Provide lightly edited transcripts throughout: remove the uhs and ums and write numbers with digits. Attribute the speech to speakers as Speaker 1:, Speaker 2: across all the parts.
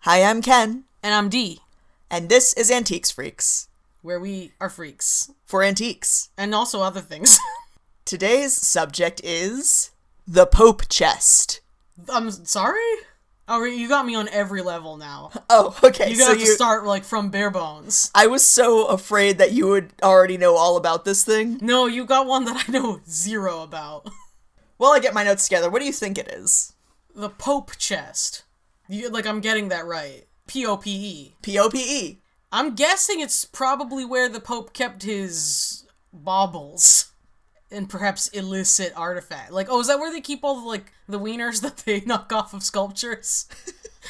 Speaker 1: Hi, I'm Ken,
Speaker 2: And I'm Dee,
Speaker 1: and this is Antiques Freaks,
Speaker 2: where we are freaks.
Speaker 1: for antiques.
Speaker 2: And also other things.
Speaker 1: Today's subject is the Pope chest.
Speaker 2: I'm sorry? Oh, you got me on every level now.
Speaker 1: Oh, okay.
Speaker 2: You got to start, from bare bones.
Speaker 1: I was so afraid that you would already know all about this thing.
Speaker 2: No, you got one that I know zero about.
Speaker 1: While I get my notes together, what do you think it is?
Speaker 2: The Pope chest. I'm getting that right. P-O-P-E.
Speaker 1: P-O-P-E.
Speaker 2: I'm guessing it's probably where the Pope kept his baubles. And perhaps illicit artifact. Is that where they keep all the wieners that they knock off of sculptures?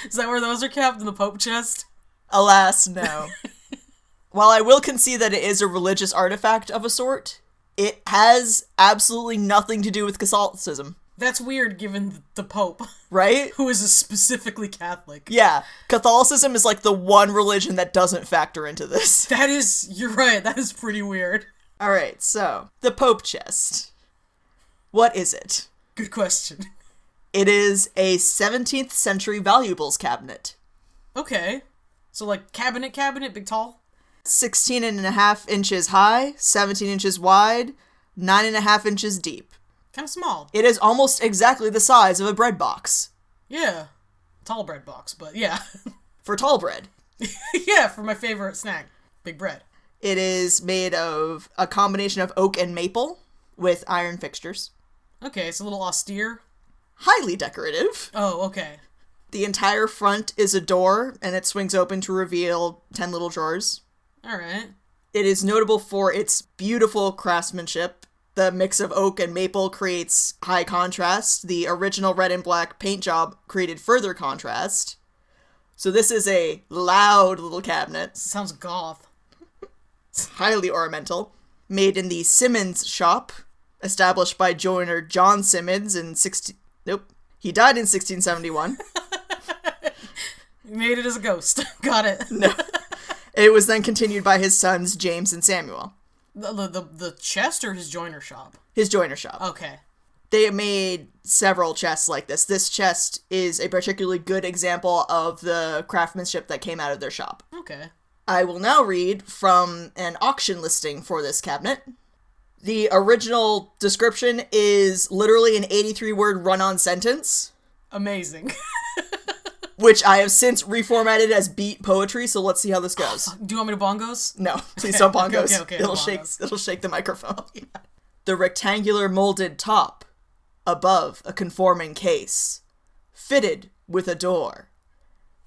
Speaker 2: Is that where those are kept, in the Pope chest?
Speaker 1: Alas, no. While I will concede that it is a religious artifact of a sort, it has absolutely nothing to do with Catholicism.
Speaker 2: That's weird, given the Pope.
Speaker 1: Right?
Speaker 2: Who is specifically Catholic.
Speaker 1: Yeah. Catholicism is the one religion that doesn't factor into this.
Speaker 2: You're right, that is pretty weird.
Speaker 1: Alright, so, the Pope chest. What is it?
Speaker 2: Good question.
Speaker 1: It is a 17th century valuables cabinet.
Speaker 2: Okay. So, cabinet, big tall?
Speaker 1: 16.5 inches high, 17 inches wide, 9.5 inches deep.
Speaker 2: Kind of small.
Speaker 1: It is almost exactly the size of a bread box.
Speaker 2: Yeah. Tall bread box, but yeah.
Speaker 1: For tall bread.
Speaker 2: Yeah, for my favorite snack. Big bread.
Speaker 1: It is made of a combination of oak and maple with iron fixtures.
Speaker 2: Okay, it's a little austere.
Speaker 1: Highly decorative.
Speaker 2: Oh, okay.
Speaker 1: The entire front is a door, and it swings open to reveal 10 little drawers.
Speaker 2: Alright.
Speaker 1: It is notable for its beautiful craftsmanship. The mix of oak and maple creates high contrast. The original red and black paint job created further contrast. So this is a loud little cabinet.
Speaker 2: Sounds goth.
Speaker 1: It's highly ornamental. Made in the Simmons shop, established by joiner John Simmons in he died in 1671.
Speaker 2: He made it as a ghost. Got it.
Speaker 1: No. It was then continued by his sons James and Samuel.
Speaker 2: The chest or his joiner shop?
Speaker 1: His joiner shop.
Speaker 2: Okay.
Speaker 1: They made several chests like this. This chest is a particularly good example of the craftsmanship that came out of their shop.
Speaker 2: Okay.
Speaker 1: I will now read from an auction listing for this cabinet. The original description is literally an 83-word run-on sentence.
Speaker 2: Amazing.
Speaker 1: Which I have since reformatted as beat poetry, so let's see how this goes.
Speaker 2: Do you want me to bongos?
Speaker 1: No, please don't bongos.
Speaker 2: Okay,
Speaker 1: It'll shake the microphone. Oh, yeah. The rectangular molded top, above a conforming case, fitted with a door,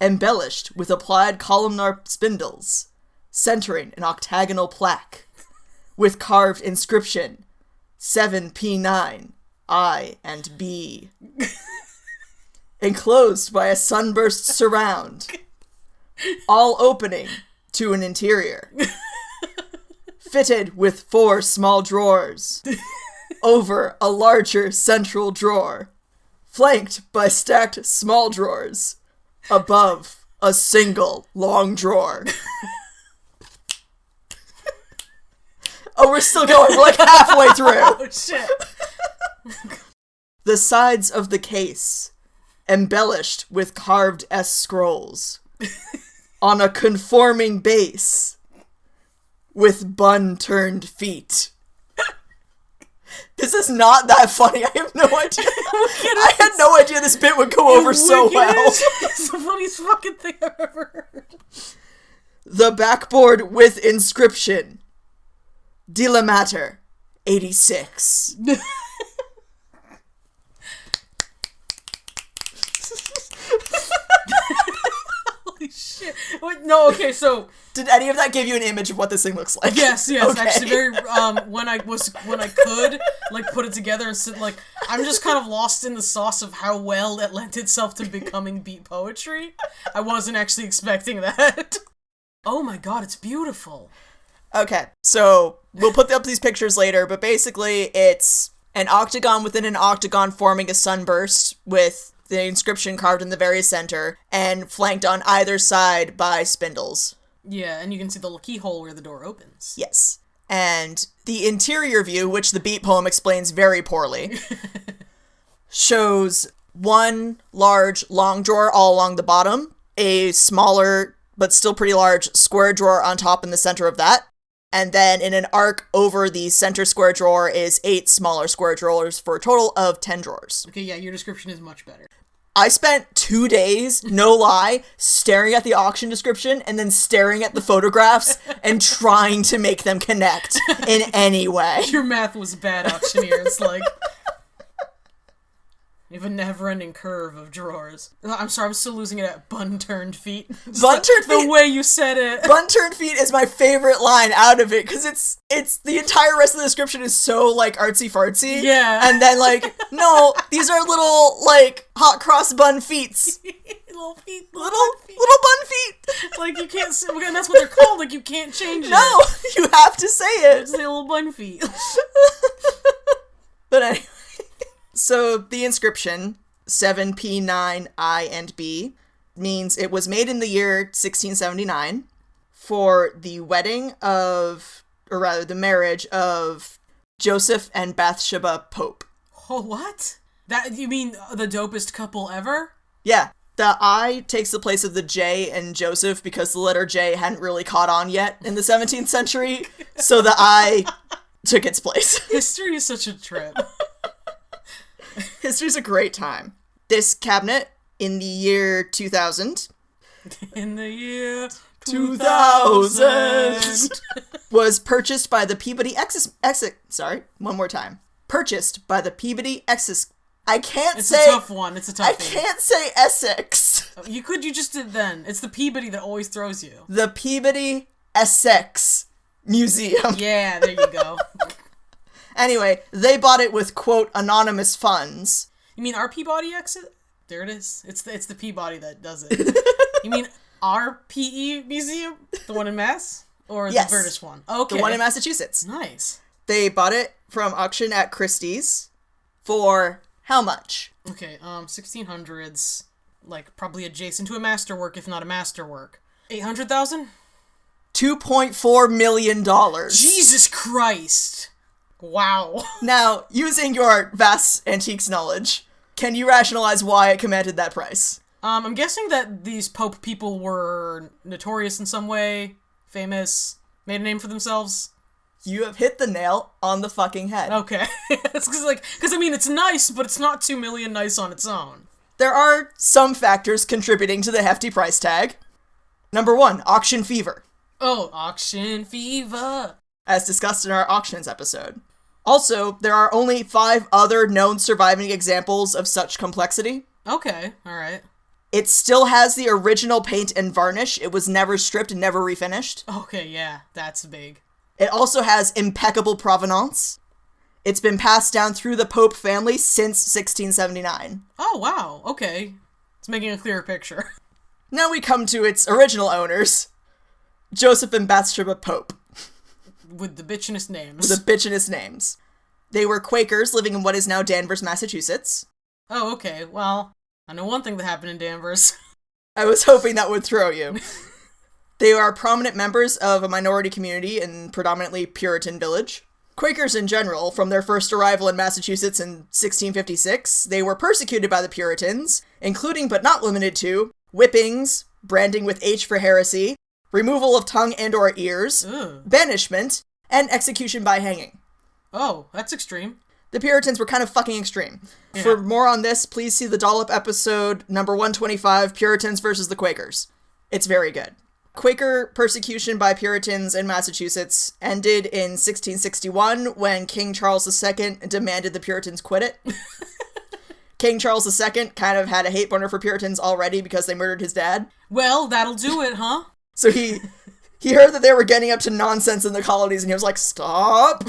Speaker 1: embellished with applied columnar spindles, centering an octagonal plaque, with carved inscription, 7P9, I and B. Enclosed by a sunburst surround, all opening to an interior. Fitted with 4 small drawers, over a larger central drawer, flanked by stacked small drawers, above a single long drawer. Oh, we're still going. We're halfway through.
Speaker 2: Oh, shit.
Speaker 1: The sides of the case, embellished with carved S scrolls, on a conforming base, with bun-turned feet. This is not that funny. I have no idea. I had no idea this bit would go over so well.
Speaker 2: It's the funniest fucking thing I've ever heard.
Speaker 1: The backboard with inscription, Dilemater, 86.
Speaker 2: Holy shit. Wait, no, okay, so...
Speaker 1: Did any of that give you an image of what this thing looks like?
Speaker 2: Yes,
Speaker 1: Okay.
Speaker 2: actually very, when I could, put it together and sit, I'm just kind of lost in the sauce of how well it lent itself to becoming beat poetry. I wasn't actually expecting that. Oh my god, it's beautiful.
Speaker 1: Okay, so we'll put up these pictures later, but basically it's an octagon within an octagon forming a sunburst with the inscription carved in the very center and flanked on either side by spindles.
Speaker 2: Yeah, and you can see the keyhole where the door opens.
Speaker 1: Yes. And the interior view, which the beat poem explains very poorly, shows one large long drawer all along the bottom, a smaller, but still pretty large, square drawer on top in the center of that. And then in an arc over the center square drawer is 8 smaller square drawers for a total of 10 drawers.
Speaker 2: Okay, yeah, your description is much better.
Speaker 1: I spent 2 days, no lie, staring at the auction description and then staring at the photographs and trying to make them connect in any way.
Speaker 2: Your math was bad, auctioneers. Like, you have a never-ending curve of drawers. I'm sorry, I'm still losing it at bun-turned feet.
Speaker 1: Bun-turned feet?
Speaker 2: The way you said it.
Speaker 1: Bun-turned feet is my favorite line out of it, because it's the entire rest of the description is so, like, artsy-fartsy.
Speaker 2: Yeah.
Speaker 1: And then, like, no, these are little, like, hot cross bun feets.
Speaker 2: Little feet.
Speaker 1: Little bun feet.
Speaker 2: Like, you can't say, and that's what they're called, like, you can't change it.
Speaker 1: No, you have to say it.
Speaker 2: Just say little bun feet.
Speaker 1: But anyway. So, the inscription, 7P9I and B, means it was made in the year 1679 for the wedding of, or rather the marriage of Joseph and Bathsheba Pope.
Speaker 2: Oh, what? That, you mean the dopest couple ever?
Speaker 1: Yeah. The I takes the place of the J in Joseph because the letter J hadn't really caught on yet in the 17th century, so the I took its place.
Speaker 2: History is such a trip.
Speaker 1: History's a great time. This cabinet, in the year 2000...
Speaker 2: In the year
Speaker 1: 2000... was purchased by the Peabody Purchased by the Peabody I can't
Speaker 2: it's
Speaker 1: say...
Speaker 2: It's a tough one. It's a tough
Speaker 1: I can't say Essex.
Speaker 2: You just did then. It's the Peabody that always throws you.
Speaker 1: The Peabody Essex Museum.
Speaker 2: Yeah, there you go.
Speaker 1: Anyway, they bought it with, quote, anonymous funds.
Speaker 2: You mean our Peabody exit? There it is. It's the Peabody that does it. You mean our PE museum? The one in Mass? Or
Speaker 1: yes.
Speaker 2: The British one? Okay.
Speaker 1: The one in Massachusetts.
Speaker 2: Nice.
Speaker 1: They bought it from auction at Christie's for how much?
Speaker 2: Okay, 1600s. Like, probably adjacent to a masterwork, if not a masterwork. 800,000?
Speaker 1: $2.4 million.
Speaker 2: Jesus Christ! Wow.
Speaker 1: Now, using your vast antiques knowledge, can you rationalize why it commanded that price?
Speaker 2: I'm guessing that these Pope people were notorious in some way, famous, made a name for themselves.
Speaker 1: You have hit the nail on the fucking head.
Speaker 2: Okay. It's because I mean, it's nice, but it's not 2 million nice on its own.
Speaker 1: There are some factors contributing to the hefty price tag. Number 1, auction fever.
Speaker 2: Oh, auction fever.
Speaker 1: As discussed in our auctions episode. Also, there are only 5 other known surviving examples of such complexity.
Speaker 2: Okay, alright.
Speaker 1: It still has the original paint and varnish. It was never stripped and never refinished.
Speaker 2: Okay, yeah, that's big.
Speaker 1: It also has impeccable provenance. It's been passed down through the Pope family since 1679.
Speaker 2: Oh, wow, okay. It's making a clearer picture.
Speaker 1: Now we come to its original owners, Joseph and Bathsheba Pope.
Speaker 2: With the bitchinest names.
Speaker 1: With the bitchinest names. They were Quakers living in what is now Danvers, Massachusetts.
Speaker 2: Oh, okay. Well, I know one thing that happened in Danvers.
Speaker 1: I was hoping that would throw you. They are prominent members of a minority community in predominantly Puritan village. Quakers in general, from their first arrival in Massachusetts in 1656, they were persecuted by the Puritans, including but not limited to whippings, branding with H for heresy, removal of tongue and or ears, banishment, and execution by hanging.
Speaker 2: Oh, that's extreme.
Speaker 1: The Puritans were kind of fucking extreme. Yeah. For more on this, please see the Dollop episode number 125, Puritans versus the Quakers. It's very good. Quaker persecution by Puritans in Massachusetts ended in 1661 when King Charles II demanded the Puritans quit it. King Charles II kind of had a hate boner for Puritans already because they murdered his dad.
Speaker 2: Well, that'll do it, huh?
Speaker 1: So he heard that they were getting up to nonsense in the colonies, and he was like, stop!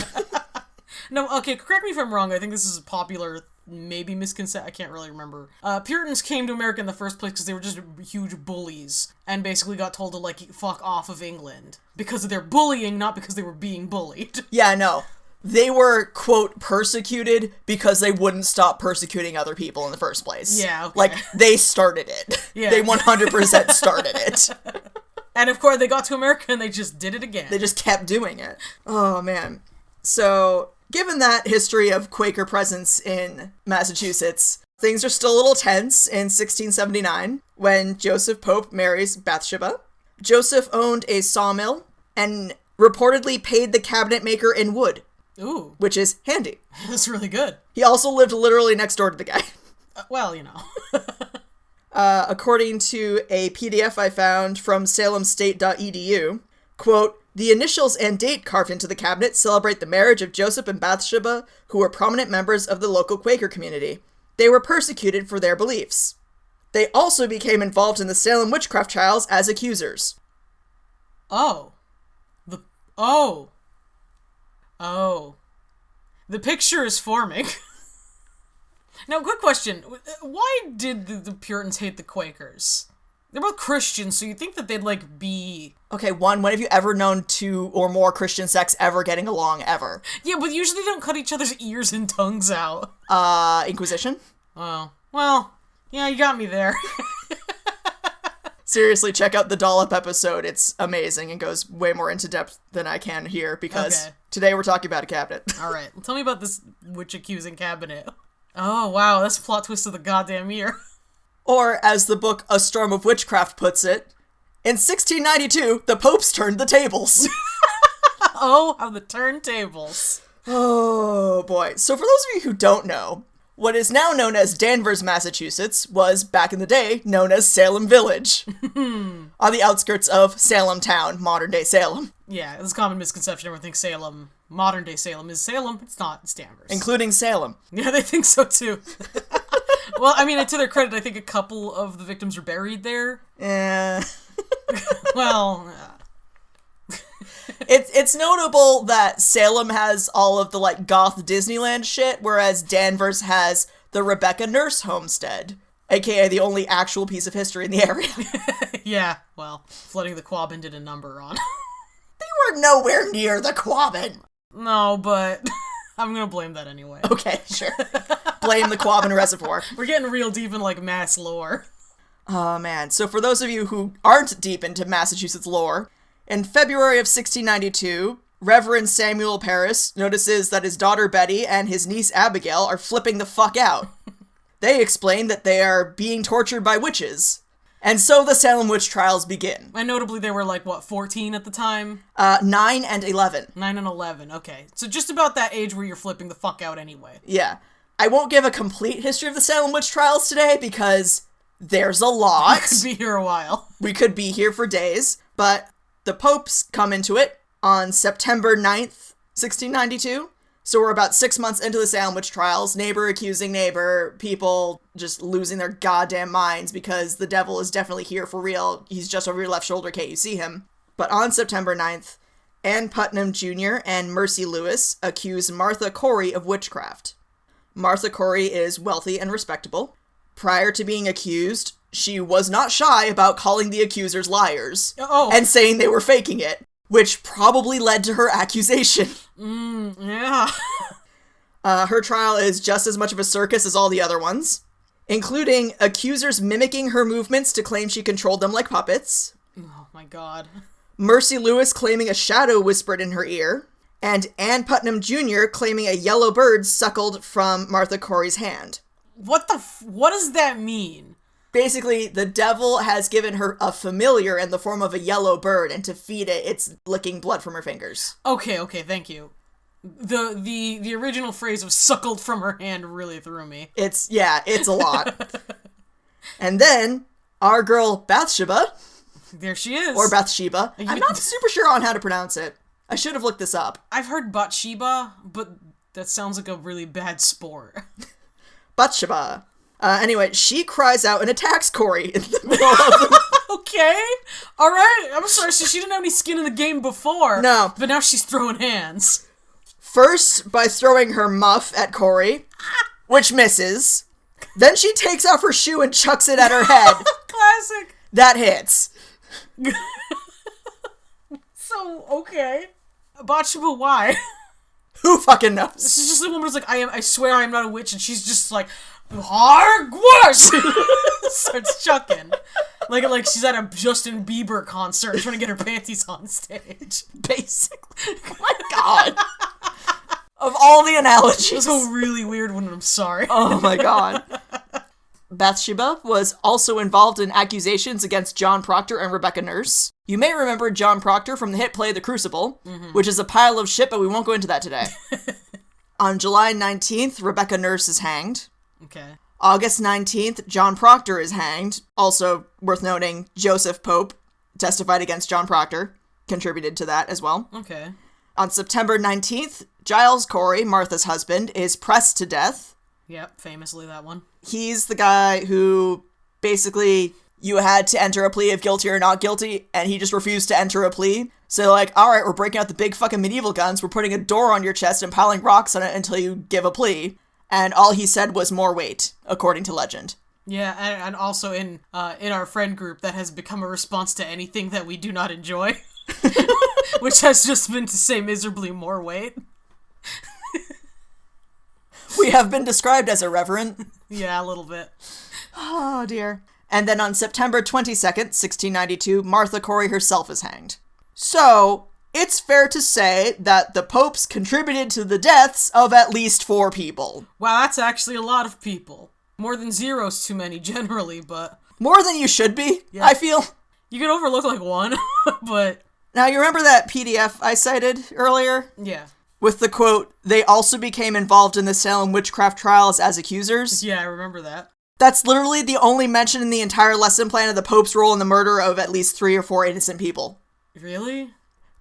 Speaker 2: No, okay, correct me if I'm wrong. I think this is a popular, maybe misconception. I can't really remember. Puritans came to America in the first place because they were just huge bullies, and basically got told to, like, fuck off of England. Because of their bullying, not because they were being bullied.
Speaker 1: Yeah, no. They were, quote, persecuted because they wouldn't stop persecuting other people in the first place.
Speaker 2: Yeah, okay.
Speaker 1: Like, they started it.
Speaker 2: Yeah.
Speaker 1: They 100% started it.
Speaker 2: And of course, they got to America and they just did it again.
Speaker 1: They just kept doing it. Oh, man. So, given that history of Quaker presence in Massachusetts, Things are still a little tense in 1679 when Joseph Pope marries Bathsheba. Joseph owned a sawmill and reportedly paid the cabinet maker in wood.
Speaker 2: Ooh.
Speaker 1: Which is handy.
Speaker 2: That's really good.
Speaker 1: He also lived literally next door to the guy.
Speaker 2: Well, you know.
Speaker 1: According to a PDF I found from salemstate.edu, quote, the initials and date carved into the cabinet celebrate the marriage of Joseph and Bathsheba, who were prominent members of the local Quaker community. They were persecuted for their beliefs. They also became involved in the Salem witchcraft trials as accusers.
Speaker 2: Oh. The picture is forming. Now, quick question. Why did the Puritans hate the Quakers? They're both Christians, so you'd think that they'd, be...
Speaker 1: Okay, when have you ever known two or more Christian sects ever getting along, ever?
Speaker 2: Yeah, but usually they don't cut each other's ears and tongues out.
Speaker 1: Inquisition?
Speaker 2: Oh. Well, yeah, you got me there.
Speaker 1: Seriously, check out the Dollop episode. It's amazing and goes way more into depth than I can here, because today we're talking about a cabinet.
Speaker 2: Alright, tell me about this witch-accusing cabinet. Oh, wow, that's a plot twist of the goddamn year.
Speaker 1: Or, as the book A Storm of Witchcraft puts it, in 1692, the popes turned the tables.
Speaker 2: Oh, how the turntables.
Speaker 1: Oh, boy. So for those of you who don't know, what is now known as Danvers, Massachusetts, was, back in the day, known as Salem Village. On the outskirts of Salem Town, modern-day Salem.
Speaker 2: Yeah, it's a common misconception. Everyone thinks Salem, modern-day Salem, is Salem. It's not. It's Danvers.
Speaker 1: Including Salem.
Speaker 2: Yeah, they think so, too. Well, I mean, to their credit, I think a couple of the victims are buried there.
Speaker 1: Yeah.
Speaker 2: Well...
Speaker 1: It's notable that Salem has all of the, goth Disneyland shit, whereas Danvers has the Rebecca Nurse homestead, aka the only actual piece of history in the area.
Speaker 2: Yeah, well, flooding the Quabbin did a number on.
Speaker 1: They were nowhere near the Quabbin.
Speaker 2: No, but I'm gonna blame that anyway.
Speaker 1: Okay, sure. Blame the Quabbin Reservoir.
Speaker 2: We're getting real deep in, mass lore.
Speaker 1: Oh, man. So for those of you who aren't deep into Massachusetts lore, in February of 1692, Reverend Samuel Parris notices that his daughter Betty and his niece Abigail are flipping the fuck out. They explain that they are being tortured by witches. And so the Salem witch trials begin.
Speaker 2: And notably they were 14 at the time?
Speaker 1: 9 and 11.
Speaker 2: 9 and 11, okay. So just about that age where you're flipping the fuck out anyway.
Speaker 1: Yeah. I won't give a complete history of the Salem witch trials today because there's a lot.
Speaker 2: We could be here a while.
Speaker 1: We could be here for days, but... The popes come into it on September 9th, 1692. So we're about 6 months into the Salem witch trials, neighbor accusing neighbor, people just losing their goddamn minds because the devil is definitely here for real. He's just over your left shoulder, can't you see him? But on September 9th, Ann Putnam Jr. and Mercy Lewis accuse Martha Corey of witchcraft. Martha Corey is wealthy and respectable. Prior to being accused, she was not shy about calling the accusers liars and saying they were faking it, which probably led to her accusation.
Speaker 2: Yeah.
Speaker 1: Her trial is just as much of a circus as all the other ones, including accusers mimicking her movements to claim she controlled them like puppets.
Speaker 2: Oh my god.
Speaker 1: Mercy Lewis claiming a shadow whispered in her ear, and Ann Putnam Jr. claiming a yellow bird suckled from Martha Corey's hand.
Speaker 2: What does that mean?
Speaker 1: Basically, the devil has given her a familiar in the form of a yellow bird, and to feed it, it's licking blood from her fingers.
Speaker 2: Okay, thank you. The original phrase of suckled from her hand really threw me.
Speaker 1: It's a lot. And then, our girl Bathsheba.
Speaker 2: There she is.
Speaker 1: Or Bathsheba. I'm not super sure on how to pronounce it. I should have looked this up.
Speaker 2: I've heard Bathsheba, but that sounds like a really bad sport.
Speaker 1: Bathsheba. Anyway, she cries out and attacks Corey in the middle of the...
Speaker 2: Okay. Alright. I'm sorry, so she didn't have any skin in the game before.
Speaker 1: No.
Speaker 2: But now she's throwing hands.
Speaker 1: First, by throwing her muff at Corey, which misses. Then she takes off her shoe and chucks it at her head.
Speaker 2: Classic.
Speaker 1: That hits.
Speaker 2: So, okay. Bathsheba, why?
Speaker 1: Who fucking knows?
Speaker 2: This is just the woman who's like, I swear I am not a witch, and she's just like, Hargwash! Starts chucking. Like she's at a Justin Bieber concert trying to get her panties on stage.
Speaker 1: Basically. Oh my god. Of all the analogies.
Speaker 2: It was a really weird one, I'm sorry.
Speaker 1: Oh my god. Bathsheba was also involved in accusations against John Proctor and Rebecca Nurse. You may remember John Proctor from the hit play The Crucible, which is a pile of shit, but we won't go into that today. On July 19th, Rebecca Nurse is hanged.
Speaker 2: Okay.
Speaker 1: August 19th, John Proctor is hanged. Also worth noting, Joseph Pope testified against John Proctor, contributed to that as well.
Speaker 2: Okay.
Speaker 1: On September 19th, Giles Corey, Martha's husband, is pressed to death.
Speaker 2: Yep, famously that one.
Speaker 1: He's the guy who basically you had to enter a plea of guilty or not guilty, and he just refused to enter a plea. So like, alright, we're breaking out the big fucking medieval guns, we're putting a door on your chest and piling rocks on it until you give a plea. And all he said was more weight, according to legend.
Speaker 2: Yeah, and also in our friend group, that has become a response to anything that we do not enjoy. Which has just been to say miserably more weight.
Speaker 1: We have been described as irreverent.
Speaker 2: Yeah, a little bit.
Speaker 1: Oh, dear. And then on September 22nd, 1692, Martha Corey herself is hanged. So, it's fair to say that the popes contributed to the deaths of at least 4 people.
Speaker 2: Wow, that's actually a lot of people. More than 0's too many, generally, but...
Speaker 1: More than you should be, yeah. I feel.
Speaker 2: You could overlook, like, 1, but...
Speaker 1: Now, you remember that PDF I cited earlier?
Speaker 2: Yeah.
Speaker 1: With the quote, they also became involved in the Salem witchcraft trials as accusers?
Speaker 2: Yeah, I remember that.
Speaker 1: That's literally the only mention in the entire lesson plan of the Pope's role in the murder of at least 3 or 4 innocent people.
Speaker 2: Really?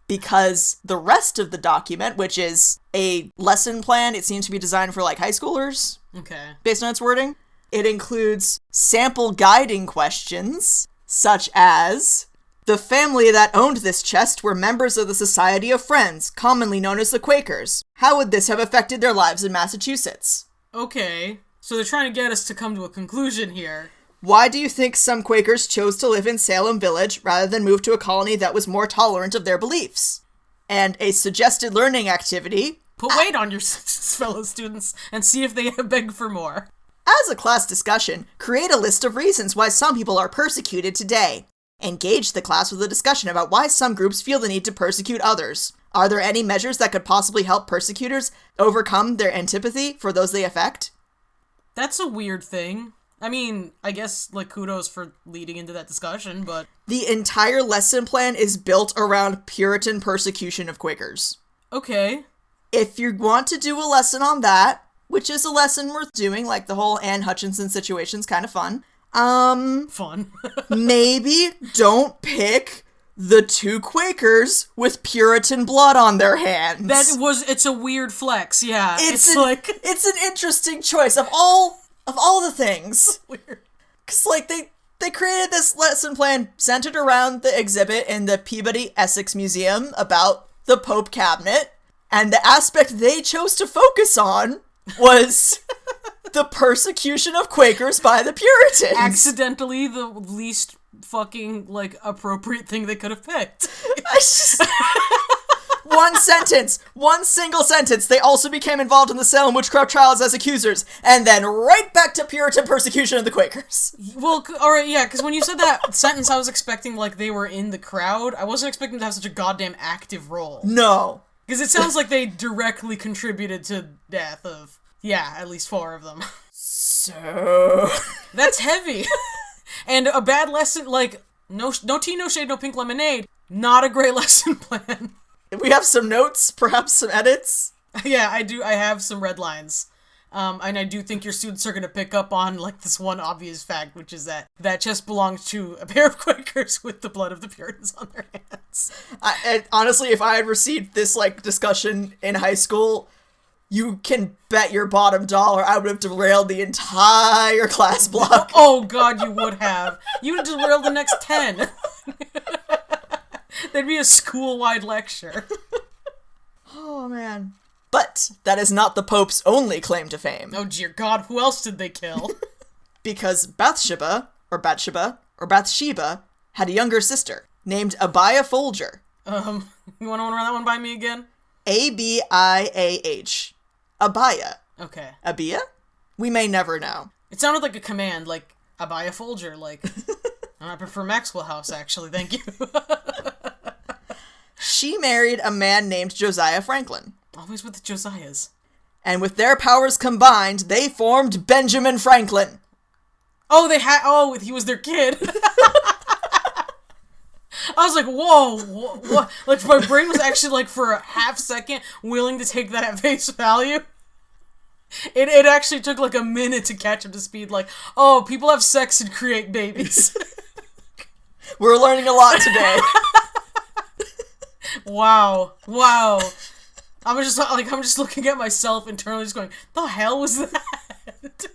Speaker 1: Because the rest of the document, which is a lesson plan, it seems to be designed for, like, high schoolers.
Speaker 2: Okay.
Speaker 1: Based on its wording. It includes sample guiding questions, such as... The family that owned this chest were members of the Society of Friends, commonly known as the Quakers. How would this have affected their lives in Massachusetts?
Speaker 2: Okay, so they're trying to get us to come to a conclusion here.
Speaker 1: Why do you think some Quakers chose to live in Salem Village rather than move to a colony that was more tolerant of their beliefs? And a suggested learning activity...
Speaker 2: Put weight on your fellow students and see if they beg for more.
Speaker 1: As a class discussion, create a list of reasons why some people are persecuted today. Engage the class with a discussion about why some groups feel the need to persecute others. Are there any measures that could possibly help persecutors overcome their antipathy for those they affect?
Speaker 2: That's a weird thing. I mean, I guess, like, kudos for leading into that discussion, but...
Speaker 1: The entire lesson plan is built around Puritan persecution of Quakers.
Speaker 2: Okay.
Speaker 1: If you want to do a lesson on that, which is a lesson worth doing, like the whole Anne Hutchinson situation's kind of fun...
Speaker 2: Fun.
Speaker 1: Maybe don't pick the 2 Quakers with Puritan blood on their hands.
Speaker 2: It's a weird flex, yeah.
Speaker 1: It's an interesting choice of all the things.
Speaker 2: Weird.
Speaker 1: Cause like they created this lesson plan centered around the exhibit in the Peabody Essex Museum about the Pope cabinet, and the aspect they chose to focus on was the persecution of Quakers by the Puritans.
Speaker 2: Accidentally the least fucking, like, appropriate thing they could have picked. One single sentence. They also became involved in the Salem witchcraft trials as accusers. And then right back to Puritan persecution of the Quakers.
Speaker 1: Well,
Speaker 2: alright, yeah, because when you said that sentence, I was expecting, like, they were in the crowd. I wasn't expecting them to have such a goddamn active role.
Speaker 1: No.
Speaker 2: Because it sounds like they directly contributed to death of, yeah, at least 4 of them.
Speaker 1: So...
Speaker 2: That's heavy. And a bad lesson, like, no tea, no shade, no pink lemonade. Not a great lesson plan.
Speaker 1: We have some notes, perhaps some edits.
Speaker 2: Yeah, I do. I have some red lines. And I do think your students are going to pick up on, like, this one obvious fact, which is that chest belonged to a pair of Quakers with the blood of the Puritans on their hands.
Speaker 1: Honestly, if I had received this, like, discussion in high school, you can bet your bottom dollar I would have derailed the entire class block.
Speaker 2: Oh, God, you would have. You would have derailed the next 10. There'd be a school-wide lecture.
Speaker 1: Oh, man. But that is not the Pope's only claim to fame.
Speaker 2: Oh, dear God, who else did they kill?
Speaker 1: Because Bathsheba had a younger sister named Abiah Folger.
Speaker 2: You want to run that one by me again?
Speaker 1: Abiah. Abiah.
Speaker 2: Okay.
Speaker 1: Abiah? We may never know.
Speaker 2: It sounded like a command, like, Abiah Folger, like... I prefer Maxwell House, actually, thank you.
Speaker 1: She married a man named Josiah Franklin.
Speaker 2: Always with the Josiahs.
Speaker 1: And with their powers combined, they formed Benjamin Franklin.
Speaker 2: Oh, he was their kid. I was like, whoa, what? Like, my brain was actually, like, for a half second, willing to take that at face value. It actually took, like, a minute to catch up to speed, like, oh, people have sex and create babies.
Speaker 1: We're learning a lot today.
Speaker 2: Wow. I'm just looking at myself internally, just going, the hell was that?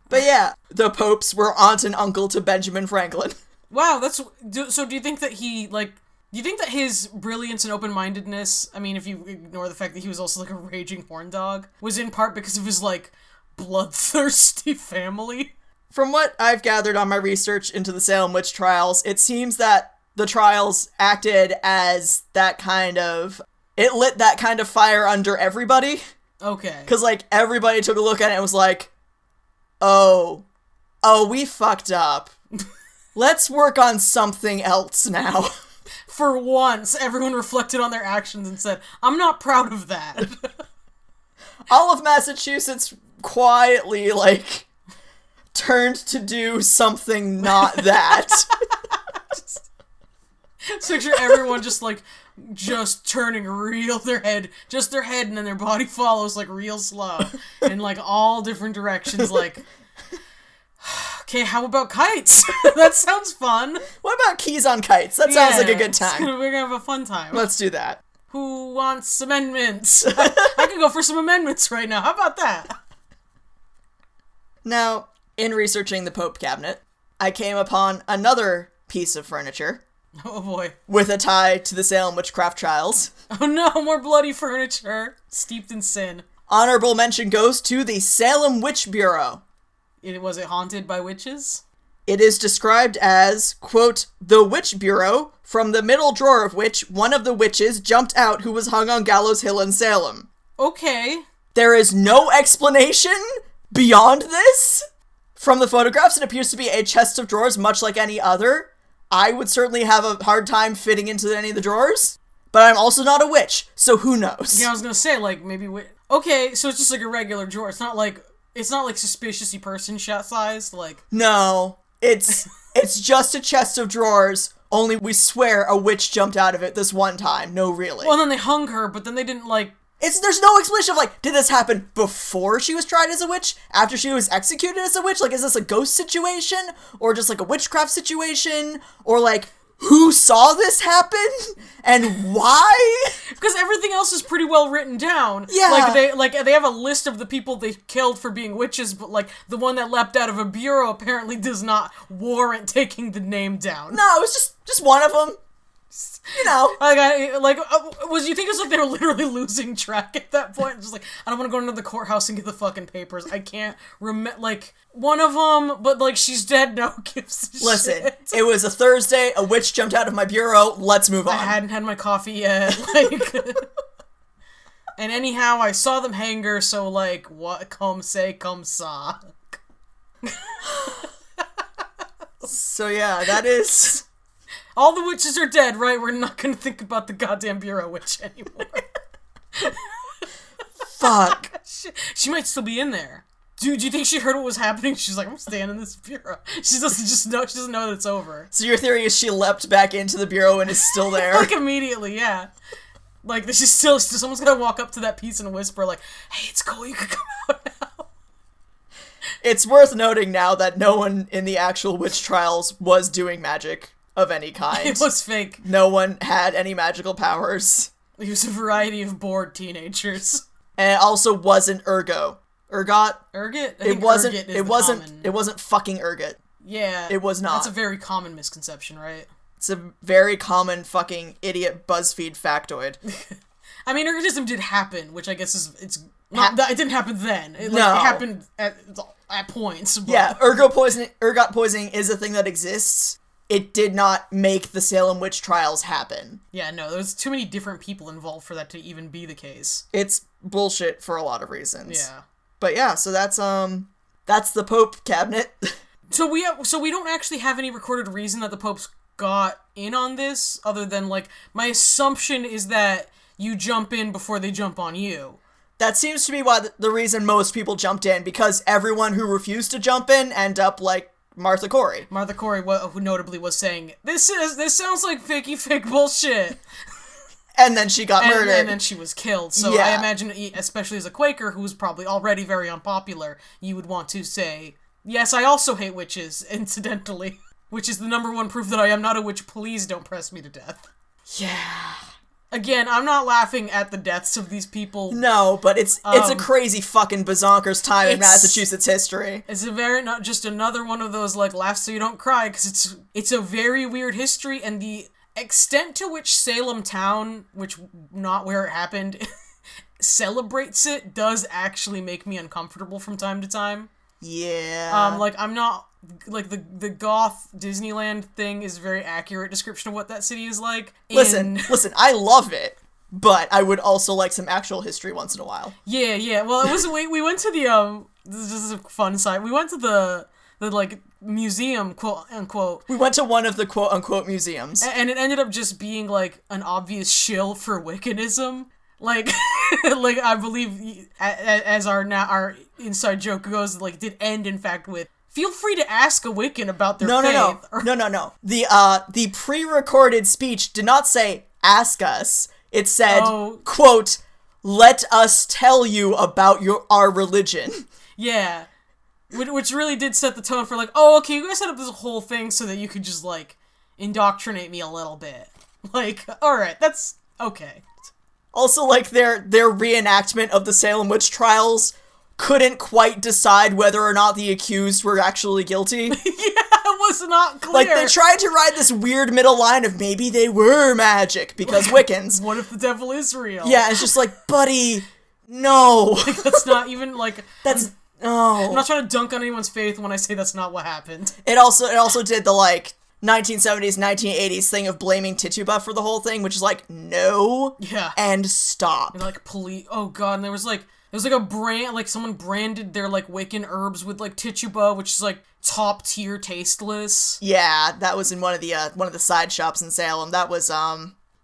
Speaker 1: But yeah, the popes were aunt and uncle to Benjamin Franklin.
Speaker 2: Wow, so do you think that do you think that his brilliance and open-mindedness, I mean, if you ignore the fact that he was also, like, a raging horn dog, was in part because of his, like, bloodthirsty family?
Speaker 1: From what I've gathered on my research into the Salem witch trials, it seems that the trials acted as it lit that kind of fire under everybody.
Speaker 2: Okay.
Speaker 1: Because, like, everybody took a look at it and was like, oh, we fucked up. Let's work on something else now.
Speaker 2: For once, everyone reflected on their actions and said, I'm not proud of that.
Speaker 1: All of Massachusetts quietly, like, turned to do something not that.
Speaker 2: So picture everyone just turning their head, and then their body follows, like, real slow, in, like, all different directions, like, okay, how about kites? That sounds fun.
Speaker 1: What about keys on kites? That sounds like a good time.
Speaker 2: We're gonna have a fun time.
Speaker 1: Let's do that.
Speaker 2: Who wants amendments? I could go for some amendments right now. How about that?
Speaker 1: Now, in researching the Pope cabinet, I came upon another piece of furniture.
Speaker 2: Oh boy.
Speaker 1: With a tie to the Salem witchcraft trials.
Speaker 2: Oh no, more bloody furniture. Steeped in sin.
Speaker 1: Honorable mention goes to the Salem Witch Bureau.
Speaker 2: Was it haunted by witches?
Speaker 1: It is described as, quote, the Witch Bureau, from the middle drawer of which one of the witches jumped out who was hung on Gallows Hill in Salem.
Speaker 2: Okay.
Speaker 1: There is no explanation beyond this. From the photographs, it appears to be a chest of drawers, much like any other. I would certainly have a hard time fitting into any of the drawers, but I'm also not a witch, so who knows?
Speaker 2: Yeah, I was gonna say, like, maybe okay, so it's just like a regular drawer. It's not like suspiciously person shot sized, like...
Speaker 1: No, it's just a chest of drawers, only we swear a witch jumped out of it this one time. No, really.
Speaker 2: Well, then they hung her, but then they didn't, like...
Speaker 1: There's no explanation of, like, did this happen before she was tried as a witch? After she was executed as a witch? Like, is this a ghost situation? Or just, like, a witchcraft situation? Or, like, who saw this happen? And why?
Speaker 2: Because everything else is pretty well written down.
Speaker 1: Yeah.
Speaker 2: They have a list of the people they killed for being witches, but, like, the one that leapt out of a bureau apparently does not warrant taking the name down.
Speaker 1: No, it was just one of them. You know.
Speaker 2: You think it was like they were literally losing track at that point? Just like, I don't want to go into the courthouse and get the fucking papers. I can't remember, like, one of them, but, like, she's dead, no gives a
Speaker 1: Listen,
Speaker 2: shit.
Speaker 1: It was a Thursday, a witch jumped out of my bureau, let's move on.
Speaker 2: I hadn't had my coffee yet, like... And anyhow, I saw them hang her, so, like, what, come say, come sa.
Speaker 1: So yeah, that is...
Speaker 2: All the witches are dead, right? We're not gonna think about the goddamn bureau witch anymore.
Speaker 1: Fuck.
Speaker 2: She might still be in there. Do you think she heard what was happening? She's like, I'm staying in this bureau. She doesn't know that it's over.
Speaker 1: So your theory is she leapt back into the bureau and is still there?
Speaker 2: Like, immediately, yeah. Like, someone's gonna walk up to that piece and whisper, like, hey, it's cool, you can come out now.
Speaker 1: It's worth noting now that no one in the actual witch trials was doing magic of any kind.
Speaker 2: It was fake.
Speaker 1: No one had any magical powers.
Speaker 2: It was a variety of bored teenagers.
Speaker 1: And it also wasn't Ergot. Ergot?
Speaker 2: Ergot?
Speaker 1: It wasn't fucking Ergot.
Speaker 2: Yeah.
Speaker 1: It was not.
Speaker 2: That's a very common misconception, right?
Speaker 1: It's a very common fucking idiot BuzzFeed factoid.
Speaker 2: I mean, ergotism did happen, which I guess it didn't happen then. It happened at points. But...
Speaker 1: Yeah, ergot poisoning is a thing that exists. It did not make the Salem witch trials happen.
Speaker 2: Yeah, no, there's too many different people involved for that to even be the case.
Speaker 1: It's bullshit for a lot of reasons.
Speaker 2: Yeah.
Speaker 1: But yeah, so that's the Pope cabinet.
Speaker 2: So we don't actually have any recorded reason that the popes got in on this, other than, like, my assumption is that you jump in before they jump on you.
Speaker 1: That seems to be why the reason most people jumped in, because everyone who refused to jump in end up, like, Martha Corey.
Speaker 2: Martha Corey, who notably was saying, this sounds like fake bullshit.
Speaker 1: And then she got murdered.
Speaker 2: And then she was killed. So
Speaker 1: Yeah.
Speaker 2: I imagine, especially as a Quaker, who's probably already very unpopular, you would want to say, yes, I also hate witches, incidentally. Which is the number one proof that I am not a witch. Please don't press me to death.
Speaker 1: Yeah.
Speaker 2: Again, I'm not laughing at the deaths of these people.
Speaker 1: No, but it's a crazy fucking bazonkers time in Massachusetts history.
Speaker 2: It's not just another one of those, like, laugh so you don't cry, because it's a very weird history, and the extent to which Salem town, which not where it happened, celebrates it does actually make me uncomfortable from time to time.
Speaker 1: Yeah.
Speaker 2: Like, I'm not, like, the goth Disneyland thing is a very accurate description of what that city is like.
Speaker 1: Listen, I love it, but I would also like some actual history once in a while.
Speaker 2: Yeah. Well, it was, we went to the, this is a fun side, we went to the like, museum, quote unquote.
Speaker 1: We went to one of the quote unquote museums.
Speaker 2: And it ended up just being, like, an obvious shill for Wiccanism. Like, like, I believe, as our inside joke goes, like, did end, in fact, with, feel free to ask a Wiccan about their faith.
Speaker 1: No. The pre-recorded speech did not say, ask us. It said, quote, let us tell you about our religion.
Speaker 2: Yeah. Which really did set the tone for, like, oh, okay, you guys set up this whole thing so that you could just, like, indoctrinate me a little bit. Like, alright, that's okay.
Speaker 1: Also, like, their reenactment of the Salem witch trials couldn't quite decide whether or not the accused were actually guilty.
Speaker 2: Yeah, it was not clear.
Speaker 1: Like, they tried to ride this weird middle line of maybe they were magic, because Wiccans.
Speaker 2: What if the devil is real?
Speaker 1: Yeah, it's just like, buddy, no.
Speaker 2: Like, that's not even, like...
Speaker 1: No.
Speaker 2: I'm not trying to dunk on anyone's faith when I say that's not what happened.
Speaker 1: It also did the, like, 1970s, 1980s thing of blaming Tituba for the whole thing, which is like, no.
Speaker 2: Yeah.
Speaker 1: And stop.
Speaker 2: And, like, oh god, and there was a brand, like, someone branded their, like, Wiccan herbs with, like, Tituba, which is, like, top tier tasteless.
Speaker 1: Yeah, that was in one of the side shops in Salem. That was,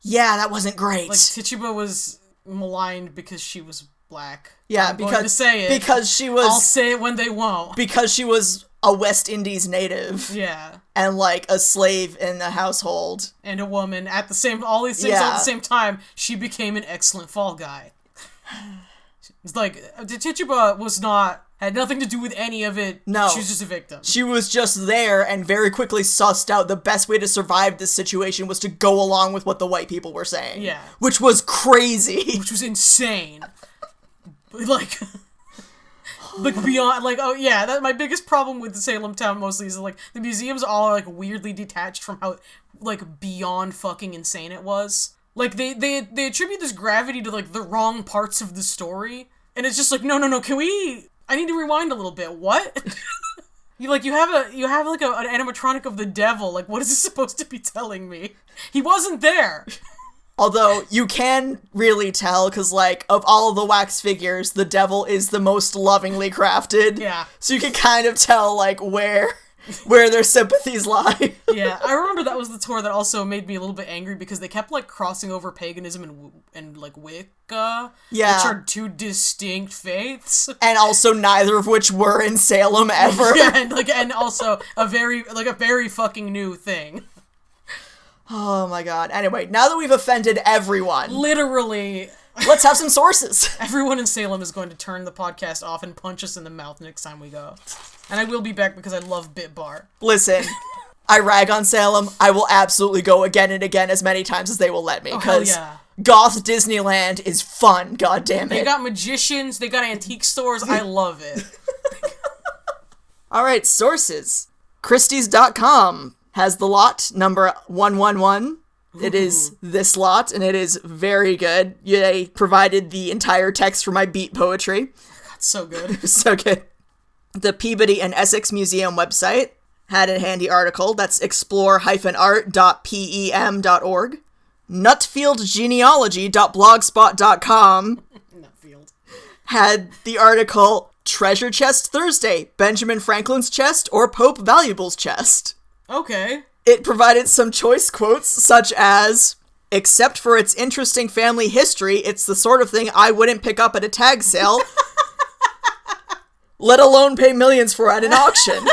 Speaker 1: yeah, that wasn't great.
Speaker 2: Like, Tituba was maligned because she was black.
Speaker 1: Yeah,
Speaker 2: I'm going to say it.
Speaker 1: Because she was...
Speaker 2: I'll say it when they won't.
Speaker 1: Because she was a West Indies native.
Speaker 2: Yeah.
Speaker 1: And, like, a slave in the household.
Speaker 2: And a woman. All these things all at the same time, she became an excellent fall guy. It's like, Tituba had nothing to do with any of it.
Speaker 1: No.
Speaker 2: She was just a victim.
Speaker 1: She was just there and very quickly sussed out the best way to survive this situation was to go along with what the white people were saying.
Speaker 2: Yeah.
Speaker 1: Which was crazy.
Speaker 2: Which was insane. Like, beyond, like, oh yeah, my biggest problem with the Salem town mostly is, like, the museums all are, like, weirdly detached from how, like, beyond fucking insane it was. Like, they attribute this gravity to, like, the wrong parts of the story, and it's just like, no, I need to rewind a little bit, what? You have, like, an animatronic of the devil, like, what is this supposed to be telling me? He wasn't there!
Speaker 1: Although, you can really tell, because, like, of all of the wax figures, the devil is the most lovingly crafted.
Speaker 2: Yeah.
Speaker 1: So you can kind of tell, like, where their sympathies lie.
Speaker 2: Yeah, I remember that was the tour that also made me a little bit angry, because they kept, like, crossing over paganism and like, Wicca.
Speaker 1: Yeah.
Speaker 2: Which are two distinct faiths.
Speaker 1: And also neither of which were in Salem ever.
Speaker 2: Yeah, and also a very fucking new thing.
Speaker 1: Oh my god. Anyway, now that we've offended everyone.
Speaker 2: Literally.
Speaker 1: Let's have some sources.
Speaker 2: Everyone in Salem is going to turn the podcast off and punch us in the mouth next time we go. And I will be back because I love Bit Bar.
Speaker 1: Listen, I rag on Salem. I will absolutely go again and again as many times as they will let me. Because goth Disneyland is fun, goddammit.
Speaker 2: They got magicians, they got antique stores, I love it.
Speaker 1: Alright, sources. Christie's.com has the lot number 111. It is this lot, and it is very good. They provided the entire text for my beat poetry.
Speaker 2: That's so good.
Speaker 1: So good. The Peabody and Essex Museum website had a handy article. That's explore-art.pem.org. Nutfieldgenealogy.blogspot.com
Speaker 2: Nutfield.
Speaker 1: Had the article Treasure Chest Thursday, Benjamin Franklin's chest or Pope Valuables chest.
Speaker 2: Okay.
Speaker 1: It provided some choice quotes, such as, except for its interesting family history, it's the sort of thing I wouldn't pick up at a tag sale, let alone pay millions for at an auction.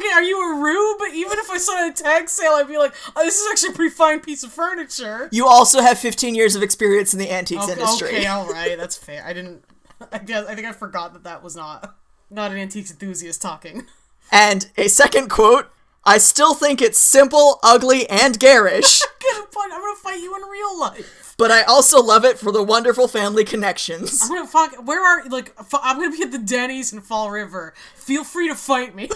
Speaker 2: Okay, are you a rube? Even if I saw a tag sale, I'd be like, oh, this is actually a pretty fine piece of furniture.
Speaker 1: You also have 15 years of experience in the antiques industry.
Speaker 2: Okay, alright, that's fair. I think I forgot that was not an antiques enthusiast talking.
Speaker 1: And a second quote, I still think it's simple, ugly, and garish.
Speaker 2: I'm gonna fight you in real life.
Speaker 1: But I also love it for the wonderful family connections.
Speaker 2: I'm gonna I'm gonna be at the Denny's in Fall River. Feel free to fight me.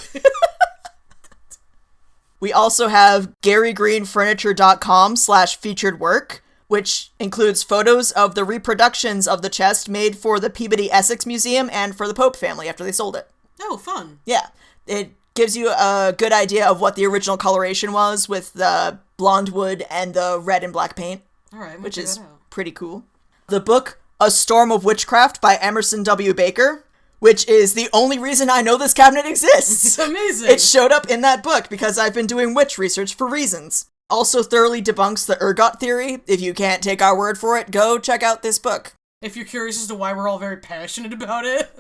Speaker 1: We also have GaryGreenFurniture.com/featured work, which includes photos of the reproductions of the chest made for the Peabody Essex Museum and for the Pope family after they sold it.
Speaker 2: Oh, fun.
Speaker 1: Yeah. It gives you a good idea of what the original coloration was with the blonde wood and the red and black paint.
Speaker 2: All right,
Speaker 1: which is pretty cool. The book A Storm of Witchcraft by Emerson W. Baker, which is the only reason I know this cabinet exists.
Speaker 2: It's amazing.
Speaker 1: It showed up in that book because I've been doing witch research for reasons. Also thoroughly debunks the ergot theory. If you can't take our word for it, go check out this book.
Speaker 2: If you're curious as to why we're all very passionate about it.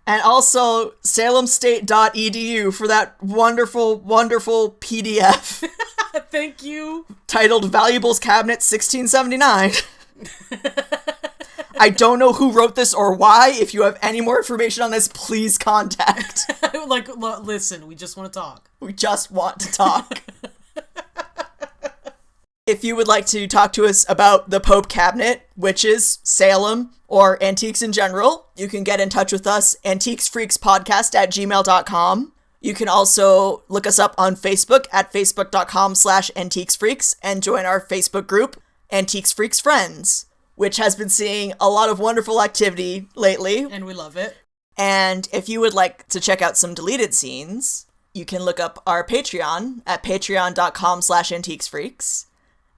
Speaker 1: And also salemstate.edu for that wonderful, wonderful PDF.
Speaker 2: Thank you.
Speaker 1: Titled Valuables Cabinet 1679. I don't know who wrote this or why. If you have any more information on this, please contact.
Speaker 2: Listen, we just want to talk.
Speaker 1: We just want to talk. If you would like to talk to us about the Pope Cabinet, witches, Salem, or antiques in general, you can get in touch with us, antiquesfreakspodcast@gmail.com. You can also look us up on Facebook at facebook.com/antiquesfreaks and join our Facebook group, Antiques Freaks Friends, which has been seeing a lot of wonderful activity lately.
Speaker 2: And we love it.
Speaker 1: And if you would like to check out some deleted scenes, you can look up our Patreon at patreon.com/antiquesfreaks.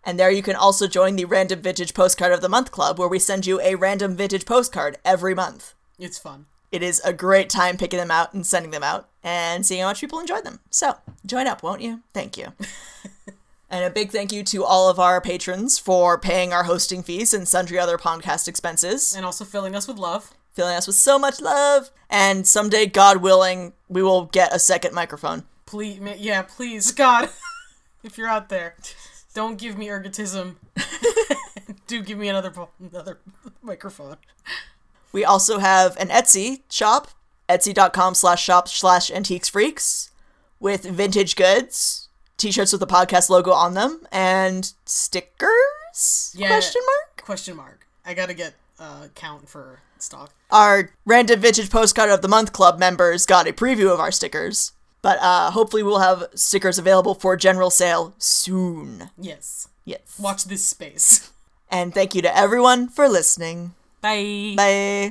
Speaker 1: And there you can also join the Random Vintage Postcard of the Month Club, where we send you a random vintage postcard every month.
Speaker 2: It's fun.
Speaker 1: It is a great time picking them out and sending them out and seeing how much people enjoy them. So, join up, won't you? Thank you. And a big thank you to all of our patrons for paying our hosting fees and sundry other podcast expenses.
Speaker 2: And also filling us with love.
Speaker 1: Filling us with so much love. And someday, God willing, we will get a second microphone.
Speaker 2: Please, God. If you're out there. Don't give me ergotism. Do give me another microphone.
Speaker 1: We also have an Etsy shop, etsy.com/shop/antiquesfreaks, with vintage goods, t-shirts with the podcast logo on them, and stickers?
Speaker 2: Yeah.
Speaker 1: Question mark?
Speaker 2: I gotta get count for stock.
Speaker 1: Our Random Vintage Postcard of the Month Club members got a preview of our stickers. But hopefully we'll have stickers available for general sale soon.
Speaker 2: Yes.
Speaker 1: Yes.
Speaker 2: Watch this space.
Speaker 1: And thank you to everyone for listening.
Speaker 2: Bye.
Speaker 1: Bye.